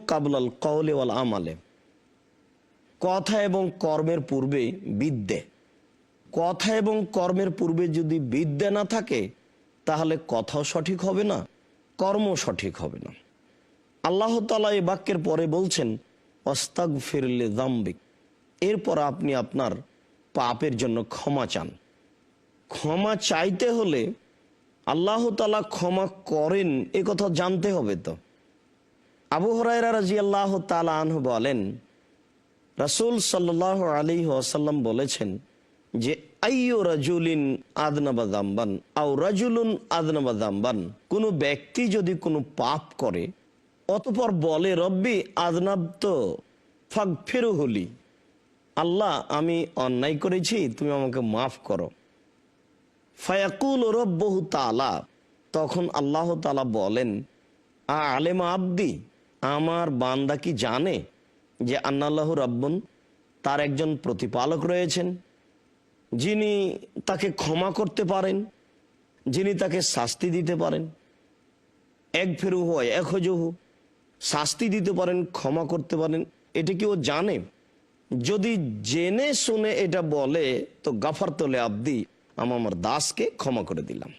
কাবলাল কওলি ওয়াল আমালে, কথা এবং কর্মের পূর্বে বিদ্যে। কথা এবং কর্মের পূর্বে যদি বিদ্যে না থাকে তাহলে কথাও সঠিক হবে না, কর্ম সঠিক হবে না। আল্লাহ তাআলা এই বাক্যের পরে বলছেন আস্তাগফির লিযামবিক, এরপর আপনি আপনার পাপের জন্য ক্ষমা চান। ক্ষমা চাইতে হলে আল্লাহ তাআলা ক্ষমা করেন এ কথা জানতে হবে। তো আবু হুরায়রা রাদিয়াল্লাহু তাআলা আনহু বলেন, রাসূল সাল্লাল্লাহু আলাইহি ওয়াসাল্লাম বলেছেন যে আইয়ু রাজুলিন আযনাবা যামবান আও রাজুলুন আযনাবা যামবান, কোনো ব্যক্তি যদি কোনো পাপ করে অতঃপর বলে রব্বি আযনাবতু ফাগফিরহু লি, আল্লাহ আমি অন্যায় করেছি তুমি আমাকে মাফ করো। ফায়াকুল রব্বুহু তাআলা, তখন আল্লাহ তাআলা বলেন আলেমা আব্দি, আমার বান্দা কি জানে যে আন্নাল্লাহু রাব্বুন, তার একজন প্রতিপালক রয়েছেন যিনি তাকে ক্ষমা করতে পারেন, যিনি তাকে শাস্তি দিতে পারেন। এক ফেরু হয় এক হজহু, শাস্তি দিতে পারেন, ক্ষমা করতে পারেন। এটা কি ও জানে? যদি জেনে শুনে এটা বলে তো গাফারতু লি আব্দি, আমি আমার দাসকে ক্ষমা করে দিলাম।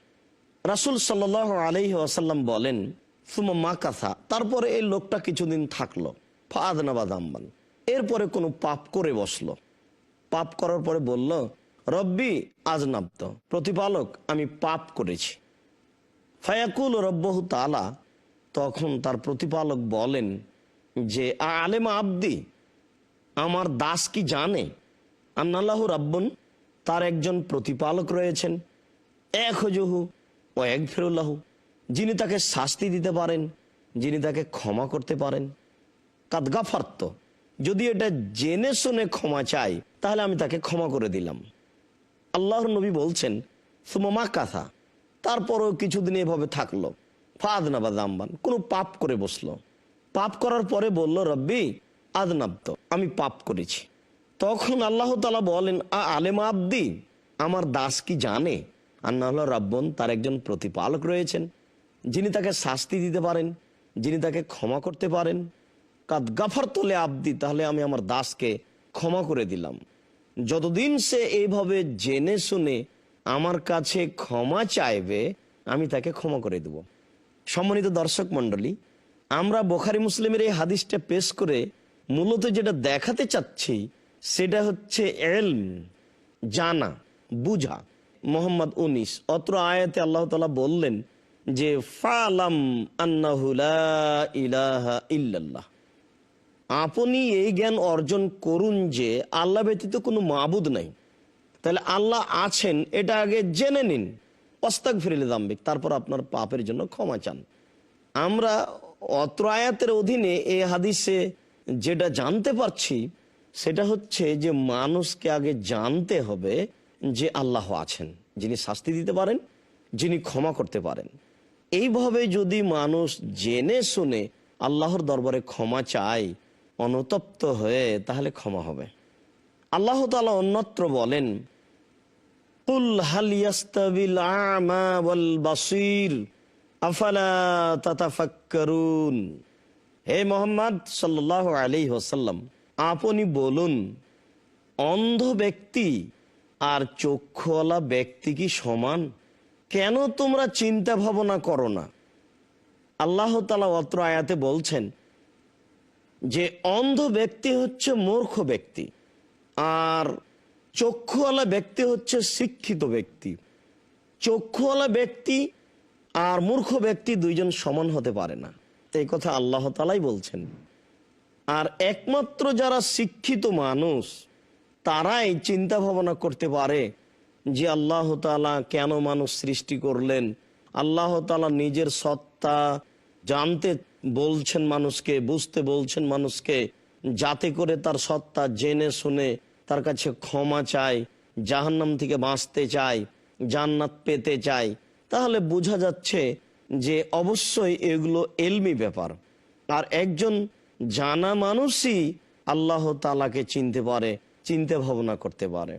রাসূল সাল্লাল্লাহু আলাইহি ওয়াসাল্লাম বলেন সুম্মা মাকাসা, তারপরে এই লোকটা কিছুদিন থাকলো, ফাআযনাবা যামবান, এরপরে কোনো পাপ করে বসলো। পাপ করার পরে বলল রব্বি আযনাবতু, প্রতিপালক আমি পাপ করেছি। ফায়াকুল রব্বুহু তাআলা, তখন তার প্রতিপালক বলেন যে আলেমা আব্দি, আমার দাস কি জানে আন্নাল্লাহু রাব্বুন, তার একজন প্রতিপালক রয়েছেন, এক হজুহু ও এক ফিরুল্লাহু, যিনি তাকে শাস্তি দিতে পারেন, যিনি তাকে ক্ষমা করতে পারেন। কাদ গাফারত, যদি এটা জেনে শুনে ক্ষমা চাই তাহলে আমি তাকে ক্ষমা করে দিলাম। আল্লাহর নবী বলছেন সুম্মা মাকাসা, তারপরও কিছুদিন এভাবে থাকলো, ফাআযনাবা যামবান, কোনো পাপ করে বসলো। পাপ করার পরে বলল রব্বি আযনাবতু, আমি পাপ করেছি। তখন আল্লাহ তাআলা বলেন আলেমা আব্দি, আমার দাস কি জানে আন্নাল্লাহু রাব্বুন, তার একজন প্রতিপালক রয়েছেন যিনি তাকে শাস্তি দিতে পারেন, যিনি তাকে ক্ষমা করতে পারেন। কাদ গাফারতু লি আব্দি, তাহলে আমি আমার দাসকে ক্ষমা করে দিলাম। যতদিন সে এইভাবে জেনে শুনে আমার কাছে ক্ষমা চাইবে আমি তাকে ক্ষমা করে দেব। সম্মানিত দর্শক মণ্ডলী, আমরা বুখারী মুসলিমের এই হাদিসটা পেশ করে মূলত যেটা দেখাতে চাচ্ছি সেটা হচ্ছে ইলম, জানা, বুঝা। মুহাম্মদ 19 অত্র আয়াতে আল্লাহ তাআলা বললেন যে ফালাম আন্নাহু লা ইলাহা ইল্লাল্লাহ, আপনি এই জ্ঞান অর্জন করুন যে আল্লাহ ব্যতীত কোনো মাবুদ নাই। তাহলে আল্লাহ আছেন এটা আগে জেনে নিন। আস্তাগফির লিযামবিক, তারপর আপনার পাপের জন্য ক্ষমা চান। আমরা অত্র আয়াতের অধীনে এই হাদিসে যেটা জানতে পারছি সেটা হচ্ছে যে মানুষকে আগে জানতে হবে যে আল্লাহ আছেন, যিনি শাস্তি দিতে পারেন, যিনি ক্ষমা করতে পারেন। এইভাবে যদি মানুষ জেনে শুনে আল্লাহর দরবারে ক্ষমা চায় অনুতপ্ত হয়ে, তাহলে ক্ষমা হবে। আল্লাহ তাআলা অন্যত্র বলেন কুল হাল ইয়াস্তাবিল আ'মা ওয়াল বাসীর আফালা তাতাফাক্কারুন, হে মুহাম্মদ সাল্লাল্লাহু আলাইহি ওয়াসাল্লাম, আপনি বলুন অন্ধ ব্যক্তি আর চক্ষুওয়ালা ব্যক্তি কি সমান? কেন তোমরা চিন্তা ভাবনা করো না? আল্লাহ তাআলা অত্র আয়াতে বলছেন যে অন্ধ ব্যক্তি হচ্ছে মূর্খ ব্যক্তি, আর চক্ষুওয়ালা ব্যক্তি হচ্ছে শিক্ষিত ব্যক্তি। চক্ষুওয়ালা ব্যক্তি আর মূর্খ ব্যক্তি দুইজন সমান হতে পারে না, এই কথা আল্লাহ তাআলাই বলছেন। আর একমাত্র যারা শিক্ষিত মানুষ তারাই চিন্তা ভাবনা করতে পারে যে আল্লাহ তাআলা কেন মানুষ সৃষ্টি করলেন। আল্লাহ তাআলা নিজের সত্তা জানতে বলছেন মানুষকে, বুঝতে বলছেন মানুষকে, যাতে করে তার সত্তা জেনে শুনে তার কাছে ক্ষমা চায়, জাহান্নাম থেকে বাঁচতে চায়, জান্নাত পেতে চায়। তাহলে বোঝা যাচ্ছে যে অবশ্যই এগুলো ইলমি ব্যাপার। আর একজন জানা মানুষই আল্লাহ তাআলাকে চিনতে পারে, চিন্তা ভাবনা করতে পারে।